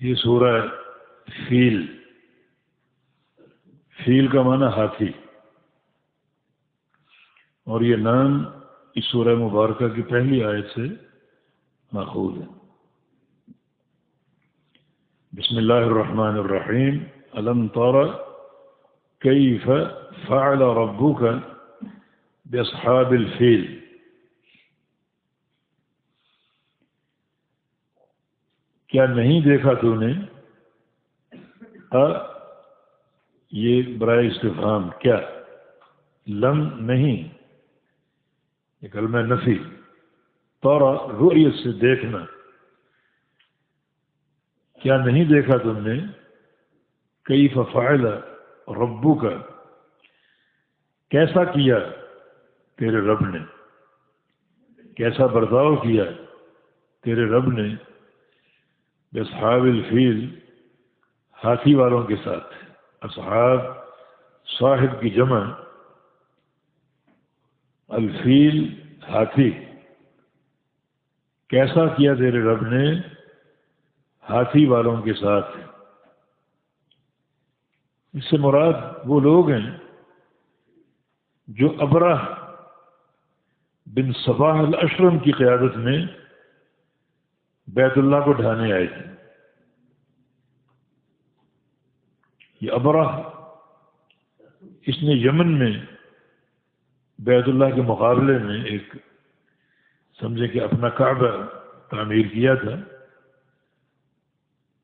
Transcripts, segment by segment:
یہ سورہ فیل، فیل کا معنی ہاتھی، اور یہ نام اس سورہ مبارکہ کی پہلی آیت سے ماخوذ ہے۔ بسم اللہ الرحمن الرحیم، الم تر کیف فعل ربک باصحاب الفیل۔ کیا نہیں دیکھا تو نے، یہ برائے استفہام، کیا، لم نہیں، یہ کلمہ نفی، ترى رؤیت سے دیکھنا، کیا نہیں دیکھا تم نے، کیف فعل ربک، کیسا کیا تیرے رب نے، کیسا برتاؤ کیا تیرے رب نے، باصحاب الفیل، ہاتھی والوں کے ساتھ۔ اصحاب صاحب کی جمع، الفیل ہاتھی، کیسا کیا تیرے رب نے ہاتھی والوں کے ساتھ۔ اس سے مراد وہ لوگ ہیں جو ابرہ بن صباح الاشرم کی قیادت میں بیت اللہ کو ڈھانے آئے تھے۔ یہ ابرہ، اس نے یمن میں بیت اللہ کے مقابلے میں ایک سمجھے کہ اپنا کعبہ تعمیر کیا تھا،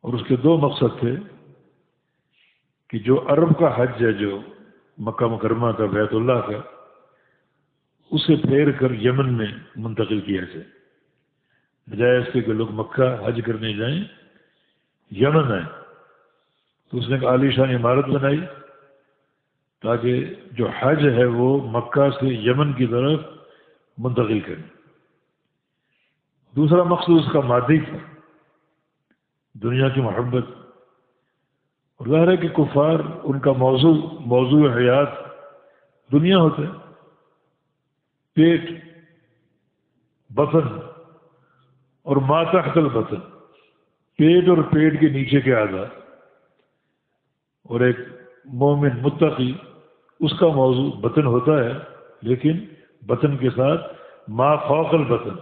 اور اس کے دو مقصد تھے کہ جو عرب کا حج ہے، جو مکہ مکرمہ کا بیت اللہ کا، اسے پھیر کر یمن میں منتقل کیا جائے، بجائے اس کے کہ لوگ مکہ حج کرنے جائیں یمن آئیں۔ تو اس نے ایک عالی شان عمارت بنائی تاکہ جو حج ہے وہ مکہ سے یمن کی طرف منتقل کرے۔ دوسرا مقصد اس کا مادی تھا، دنیا کی محبت، اور ظاہر ہے کہ کفار ان کا موضوع حیات دنیا ہوتا ہے، پیٹ، بطن اور ما تحت البطن، پیٹ اور پیٹ کے نیچے کے اعضاء، اور ایک مومن متقی اس کا موضوع بطن ہوتا ہے، لیکن بطن کے ساتھ ما فوق البطن،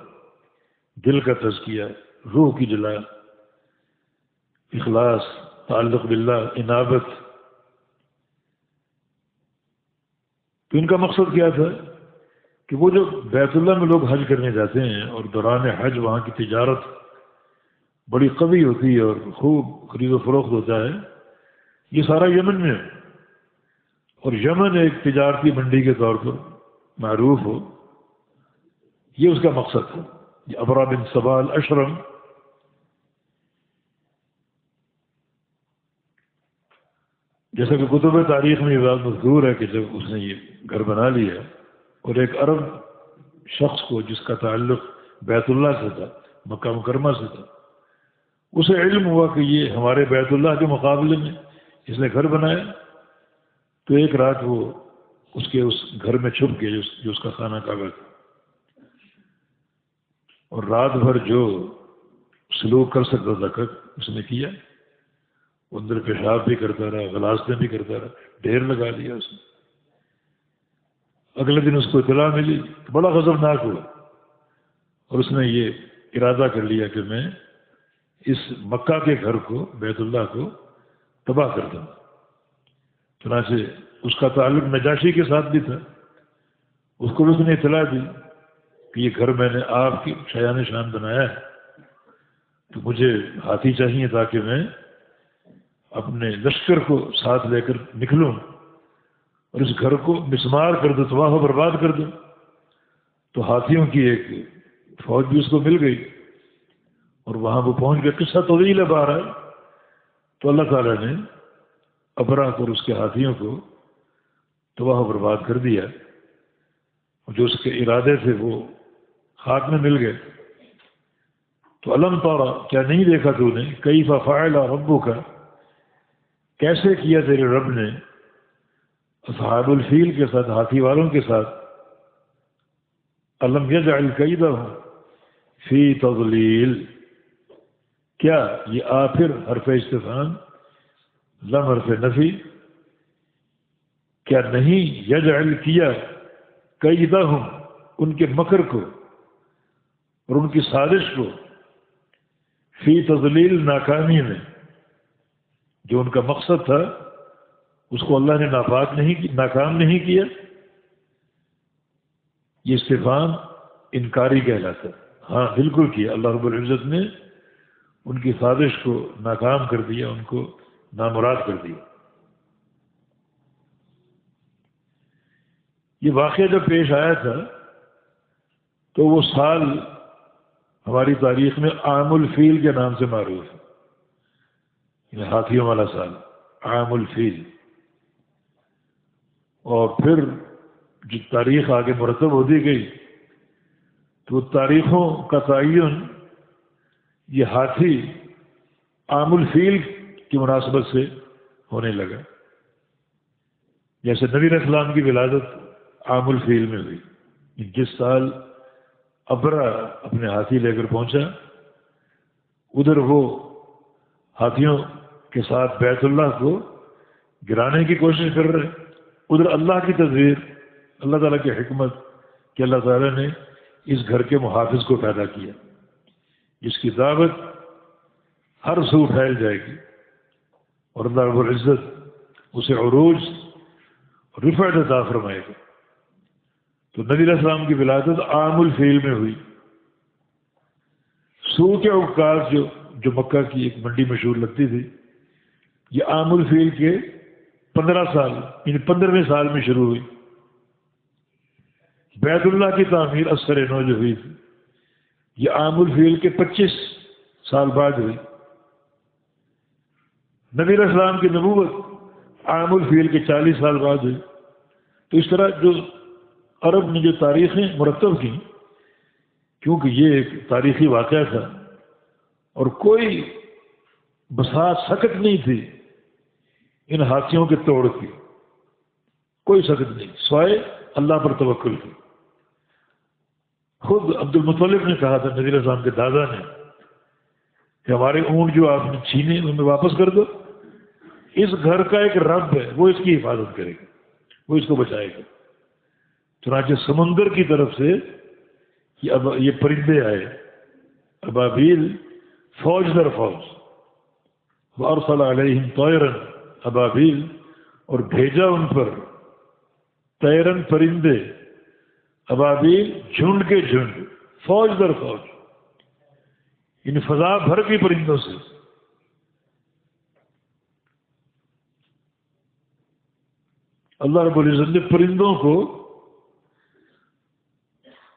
دل کا تزکیہ، روح کی جلا، اخلاص، تعلق باللہ، انابت۔ تو ان کا مقصد کیا تھا کہ وہ جو بیت اللہ میں لوگ حج کرنے جاتے ہیں اور دوران حج وہاں کی تجارت بڑی قوی ہوتی ہے اور خوب خرید و فروخت ہوتا ہے، یہ سارا یمن میں ہے، اور یمن ایک تجارتی منڈی کے طور پر معروف ہو، یہ اس کا مقصد ہے۔ یہ ابرہ بن صباح الاشرم جیسا کہ کتب تاریخ میں یہ بات مذکور ہے کہ جب اس نے یہ گھر بنا لیا اور ایک عرب شخص کو جس کا تعلق بیت اللہ سے تھا، مکہ مکرمہ سے تھا، اسے علم ہوا کہ یہ ہمارے بیت اللہ کے مقابلے میں اس نے گھر بنایا، تو ایک رات وہ اس گھر میں چھپ کے جو اس کا خانہ کعبہ تھا، اور رات بھر جو سلوک کر سکتا تھا اس نے کیا، اندر پیشاب بھی کرتا رہا، غلاظتیں بھی کرتا رہا، ڈھیر لگا لیا اس نے۔ اگلے دن اس کو اطلاع ملی، بڑا غضبناک ہوا، اور اس نے یہ ارادہ کر لیا کہ میں اس مکہ کے گھر کو، بیت اللہ کو تباہ کر دوں۔ چنانچہ اس کا تعلق نجاشی کے ساتھ بھی تھا، اس کو اس نے اطلاع دی کہ یہ گھر میں نے آپ کی شایان شان بنایا ہے، تو مجھے ہاتھی چاہیے تاکہ میں اپنے لشکر کو ساتھ لے کر نکلوں اور اس گھر کو مسمار کر دوں، تباہ و برباد کر دوں۔ تو ہاتھیوں کی ایک فوج بھی اس کو مل گئی، اور وہاں وہ پہنچ گئے۔ قصہ طویل ہے بہرحال۔ تو اللہ تعالیٰ نے ابرہ اور اس کے ہاتھیوں کو تباہ و برباد کر دیا، اور جو اس کے ارادے تھے وہ خاک میں مل گئے۔ تو الم ترى، کیا نہیں دیکھا تو نے، کیف فعل ربک، کیسے کیا تیرے رب نے اصحاب الفیل کے ساتھ، ہاتھی والوں کے ساتھ، الم یجعل کیدہم فی تضلیل، کیا یہ آخر حرف استفہام لم حرف نفی، کیا نہیں یجعل کیا کیدہم ان کے مکر کو اور ان کی سازش کو فی تضلیل ناکامی میں، جو ان کا مقصد تھا اس کو اللہ نے ناکام نہیں کیا. یہ استفہام انکاری کہلاتا ہے. ہاں بالکل کیا، اللہ رب العزت نے ان کی سازش کو ناکام کر دیا، ان کو نامراد کر دیا. یہ واقعہ جب پیش آیا تھا تو وہ سال ہماری تاریخ میں عام الفیل کے نام سے معروف ہے، یعنی ہاتھیوں والا سال، عام الفیل. اور پھر جو تاریخ آگے مرتب ہوتی گئی تو تاریخوں کا تعین یہ ہاتھی عام الفیل کی مناسبت سے ہونے لگا. جیسے نبی علیہ السلام کی ولادت عام الفیل میں ہوئی، جس سال ابرا اپنے ہاتھی لے کر پہنچا، ادھر وہ ہاتھیوں کے ساتھ بیت اللہ کو گرانے کی کوشش کر رہے، ادھر اللہ کی تدبیر، اللہ تعالیٰ کی حکمت کہ اللہ تعالیٰ نے اس گھر کے محافظ کو پیدا کیا جس کی دعوت ہر سو پھیل جائے گی اور اللہ رب العزت اسے عروج رفعت عطا فرمائے گا. تو نبی علیہ السلام کی ولادت عام الفیل میں ہوئی. سوق عکاظ جو مکہ کی ایک منڈی مشہور لگتی تھی، یہ عام الفیل کے 15 سال یعنی 15ویں سال میں شروع ہوئی. بیت اللہ کی تعمیر اثر نو جو ہوئی تھی، یہ عام الفیل کے 25 سال بعد ہوئی. نبی علیہ السلام کی نبوت عام الفیل کے 40 سال بعد ہوئی. تو اس طرح جو عرب نے جو تاریخیں مرتب کی، کیونکہ یہ ایک تاریخی واقعہ تھا اور کوئی بساط سکت نہیں تھی ان ہاتھیوں کے توڑ کی، کوئی سکت نہیں سوائے اللہ پر توکل کی. خود عبد المطلب نے کہا تھا نبی علیہ السلام کے دادا نے کہ ہمارے اونٹ جو آپ نے چھینے ان میں واپس کر دو، اس گھر کا ایک رب ہے، وہ اس کی حفاظت کرے گا، وہ اس کو بچائے گا. چنانچہ سمندر کی طرف سے یہ پرندے آئے، ابابیل، فوج در فوج، وارسل علیہم طیرا ابابیل، اور بھیجا ان پر طیرن پرندے، ابابیل جھنڈ کے جھنڈ، فوج در فوج، ان فضا بھر کی پرندوں سے. اللہ رب العزت نے پرندوں کو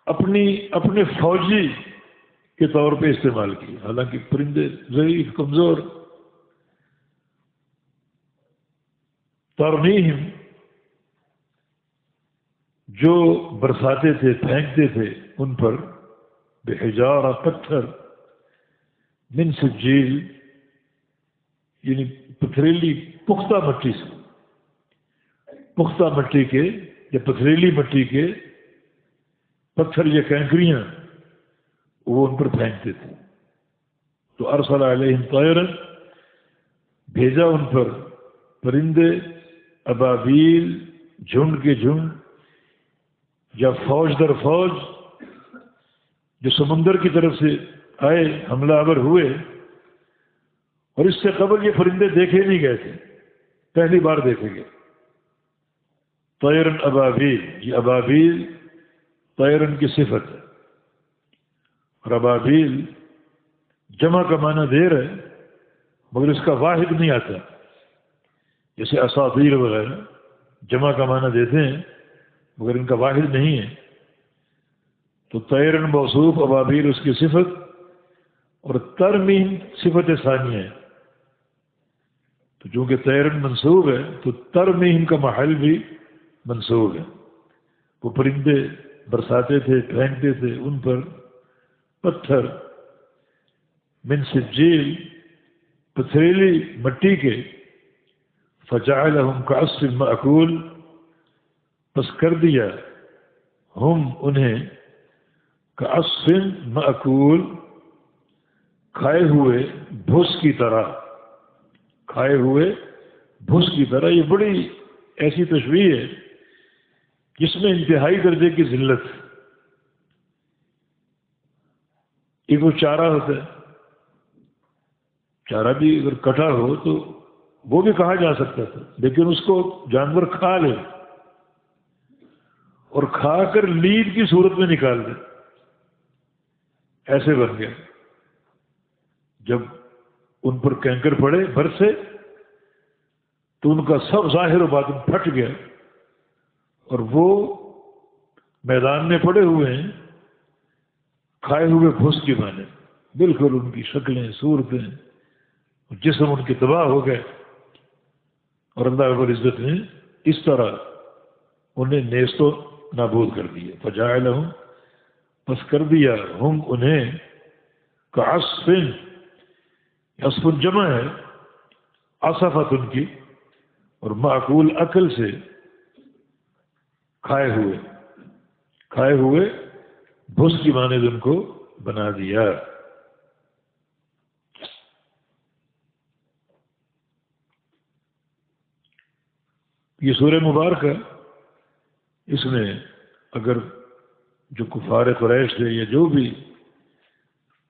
اپنے فوجی کے طور پہ استعمال کی، حالانکہ پرندے ضعیف کمزور. ترمیہم، جو برساتے تھے پھینکتے تھے ان پر، بحجارہ پتھر، من سجیل یعنی پتھریلی پختہ مٹی سے، پختہ مٹی کے یا پتھریلی مٹی کے پتھر یا کنکریاں وہ ان پر پھینکتے تھے. تو ارسل علیہم طیرا، بھیجا ان پر پرندے، ابابیل جھنڈ کے جھنڈ یا فوج در فوج، جو سمندر کی طرف سے آئے، حملہ آور ہوئے. اور اس سے قبل یہ پرندے دیکھے نہیں گئے تھے، پہلی بار دیکھے گئے. طیرن ابابیل، یہ ابابیل طیرن کی صفت ہے، اور ابابیل جمع کا معنی دیر ہے مگر اس کا واحد نہیں آتا، جیسے اساطیر وغیرہ جمع کا معنی دیتے ہیں مگر ان کا واحد نہیں ہے. تو طیرن موصوف، ابابیل اس کی صفت، اور ترمیم صفت ثانیہ ہے. تو چونکہ طیرن منصوب ہے تو ترمیم کا محل بھی منصوب ہے. وہ پرندے برساتے تھے، پھینکتے تھے ان پر پتھر، من سجیل، پتھریلی مٹی کے، فجعلہم کعصف مأکول، پس کر دیا ہم انہیں کعصف مأکول، کھائے ہوئے بھس کی طرح، کھائے ہوئے بھس کی طرح، یہ بڑی ایسی تشبیہ ہے جس میں انتہائی درجے کی ذلت. ایک وہ چارہ ہوتا ہے، چارہ بھی اگر کٹا ہو تو وہ بھی کہا جا سکتا تھا، لیکن اس کو جانور کھا لے اور کھا کر لید کی صورت میں نکال دے، ایسے بن گیا. جب ان پر کینکر پڑے بھر سے تو ان کا سب ظاہر و باطن پھٹ گیا اور وہ میدان میں پڑے ہوئے ہیں کھائے ہوئے بھس کی مانے، بالکل ان کی شکلیں صورتیں جسم ان کے تباہ ہو گئے. اور اللہ رب العزت نے اس طرح انہیں نیست و نابود کر دیا. فجعلہم، پس کر دیا، ہم انہیں کعصف، عصف جمع ہے عصفت ان کی، اور معقول عقل سے کھائے ہوئے بھس کی مانند ان کو بنا دیا. یہ سورہ مبارکہ، اس میں اگر جو کفار قریش تھے یا جو بھی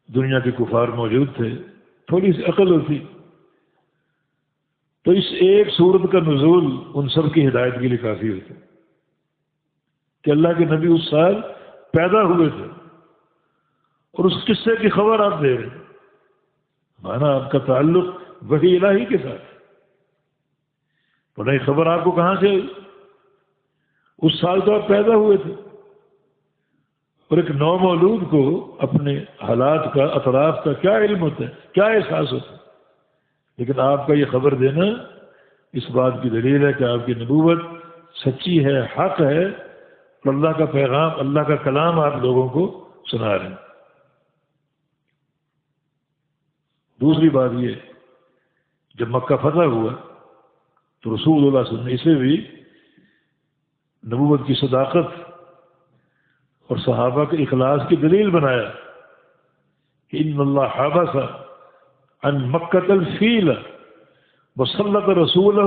دنیا کے کفار موجود تھے تھوڑی سی عقل ہوتی تو اس ایک سورت کا نزول ان سب کی ہدایت کے لیے کافی ہوتا کہ اللہ کے نبی اس سال پیدا ہوئے تھے اور اس قصے کی خبر آپ دے رہے ہیں، مانا آپ کا تعلق وحی الہی کے ساتھ. پتہ خبر آپ کو کہاں سے؟ اس سال تو آپ پیدا ہوئے تھے. اور ایک نو مولود کو اپنے حالات کا، اطراف کا کیا علم ہوتا ہے، کیا احساس ہوتا ہے، لیکن آپ کا یہ خبر دینا اس بات کی دلیل ہے کہ آپ کی نبوت سچی ہے، حق ہے، اور اللہ کا پیغام، اللہ کا کلام آپ لوگوں کو سنا رہے ہیں. دوسری بات یہ، جب مکہ فتح ہوا تو رسول اللہ صلی اللہ علیہ وسلم نے اسے بھی نبوت کی صداقت اور صحابہ کے اخلاص کی دلیل بنایا کہ ان اللہ حبس عن مکۃ الفیل وسلط رسولہ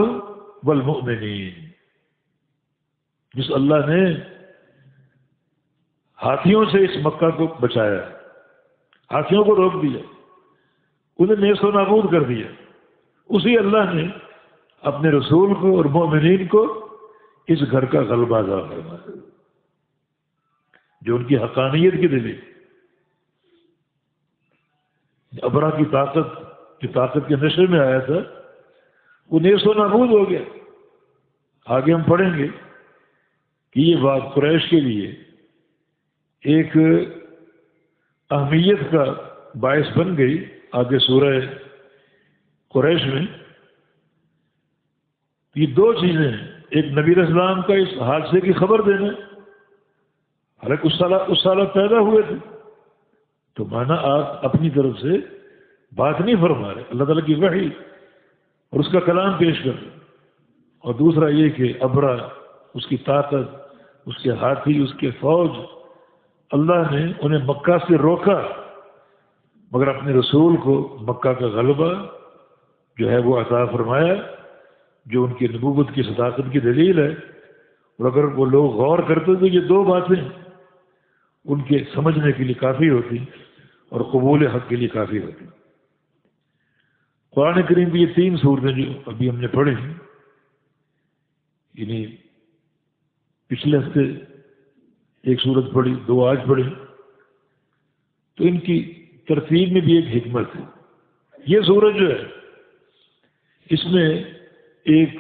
والمؤمنین. جس اللہ نے ہاتھیوں سے اس مکہ کو بچایا، ہاتھیوں کو روک دیا، انہیں نیست و نابود کر دیا، اسی اللہ نے اپنے رسول کو اور مومنین کو اس گھر کا غلبہ عطا فرمایا، جو ان کی حقانیت کی دلیل. ابرا کی طاقت، جو طاقت کے نشے میں آیا تھا، وہ نیست و نابود ہو گیا. آگے ہم پڑھیں گے کہ یہ بات قریش کے لیے ایک اہمیت کا باعث بن گئی. آگے سورہ قریش میں یہ دو چیزیں ہیں، ایک نبی علیہ السلام کا اس حادثے کی خبر دینا، حالانکہ اس سال پیدا ہوئے تھے، تو مانا آپ اپنی طرف سے بات نہیں فرما رہے، اللہ تعالیٰ کی وحی اور اس کا کلام پیش کر رہے. اور دوسرا یہ کہ ابرا، اس کی طاقت، اس کے ہاتھی، اس کے فوج، اللہ نے انہیں مکہ سے روکا، مگر اپنے رسول کو مکہ کا غلبہ جو ہے وہ عطا فرمایا، جو ان کی نبوت کی صداقت کی دلیل ہے. اور اگر وہ لوگ غور کرتے تو یہ دو باتیں ان کے سمجھنے کے لیے کافی ہوتی اور قبول حق کے لیے کافی ہوتی. قرآن کریم کی یہ تین صورتیں جو ابھی ہم نے پڑھی، یعنی پچھلے ہفتے ایک صورت پڑھی، دو آج پڑھی، تو ان کی ترتیب میں بھی ایک حکمت ہے. یہ صورت جو ہے اس میں ایک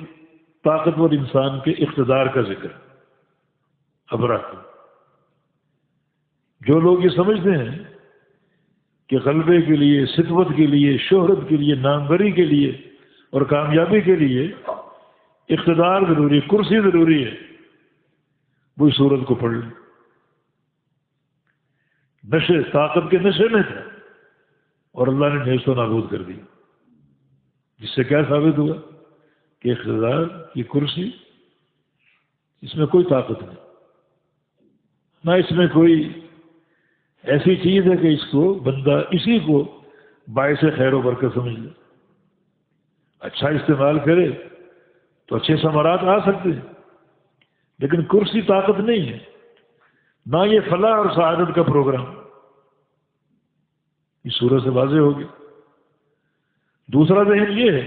طاقتور انسان کے اقتدار کا ذکر، ابرا کا. جو لوگ یہ سمجھتے ہیں کہ غلبے کے لیے، سطوت کے لیے، شہرت کے لیے، ناموری کے لیے اور کامیابی کے لیے اقتدار ضروری، کرسی ضروری ہے، وہ اس صورت کو پڑھ لیں. نشے، طاقت کے نشے میں تھا اور اللہ نے نیست و نابود کر دی، جس سے کیا ثابت ہوا کہ اقتدار کی کرسی، اس میں کوئی طاقت نہیں، نہ اس میں کوئی ایسی چیز ہے کہ اس کو بندہ اسی کو باعث خیر و برکت سمجھ لے. اچھا استعمال کرے تو اچھے ثمرات آ سکتے ہیں، لیکن کرسی طاقت نہیں ہے، نہ یہ فلاح اور سعادت کا پروگرام. اس صورت سے واضح ہو گیا. دوسرا ذہن یہ ہے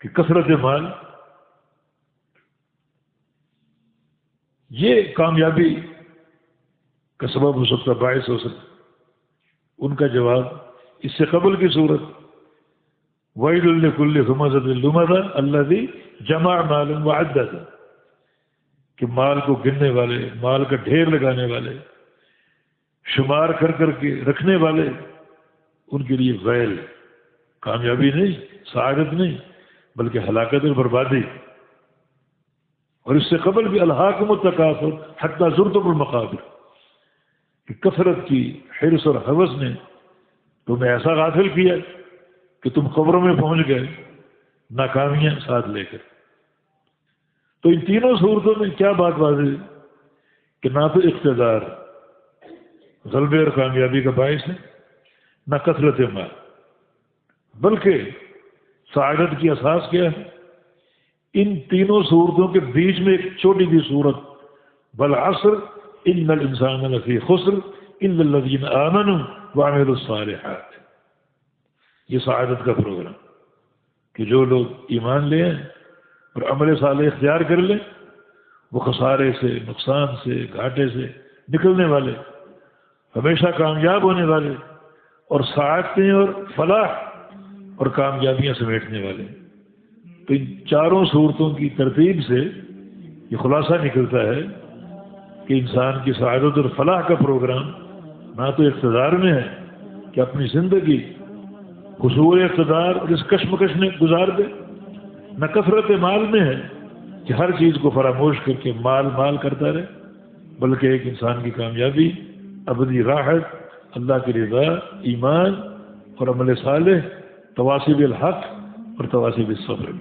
کہ کثرت مال یہ کامیابی کا سبب ہو سکتا، باعث ہو سکتا. ان کا جواب اس سے قبل کی صورت وَيْلٌ لِكُلِّ ہُمَزَةٍ لُمَزَةٍ الَّذِي جَمَعَ مَالًا وَعَدَّدَهُ، کہ مال کو گننے والے، مال کا ڈھیر لگانے والے، شمار کر کر کے رکھنے والے، ان کے لیے ویل، کامیابی نہیں، سعادت نہیں، بلکہ ہلاکت اور بربادی. اور اس سے قبل بھی الہاکم التکاثر حتی زرتم المقابر، کہ کثرت کی حرص اور ہوس نے تمہیں ایسا غافل کیا کہ تم قبروں میں پہنچ گئے ناکامیاں ساتھ لے کر. تو ان تینوں صورتوں میں کیا بات واضح ہے کہ نہ تو اقتدار غلبے اور کامیابی کا باعث ہے، نہ کثرت مال، بلکہ سعادت کی اساس کیا ہے؟ ان تینوں صورتوں کے بیچ میں ایک چھوٹی سی صورت والعصر ان الانسان لفی خسر الا الذین آمنوا وعملوا الصالحات. یہ سعادت کا پروگرام کہ جو لوگ ایمان لے آئیں اور عمل صالح اختیار کر لیں، وہ خسارے سے، نقصان سے، گھاٹے سے نکلنے والے، ہمیشہ کامیاب ہونے والے، اور سعادتیں اور فلاح اور کامیابیاں سمیٹنے والے. تو ان چاروں صورتوں کی ترتیب سے یہ خلاصہ نکلتا ہے کہ انسان کی سعادت اور فلاح کا پروگرام نہ تو اقتدار میں ہے کہ اپنی زندگی حصول اقتدار اور اس کشمکش میں گزار دے، نہ کثرت مال میں ہے کہ ہر چیز کو فراموش کر کے مال مال کرتا رہے، بلکہ ایک انسان کی کامیابی ابدی راحت، اللہ کی رضا، ایمان اور عمل صالح، تواصی بالحق اور تواصی بالصبر.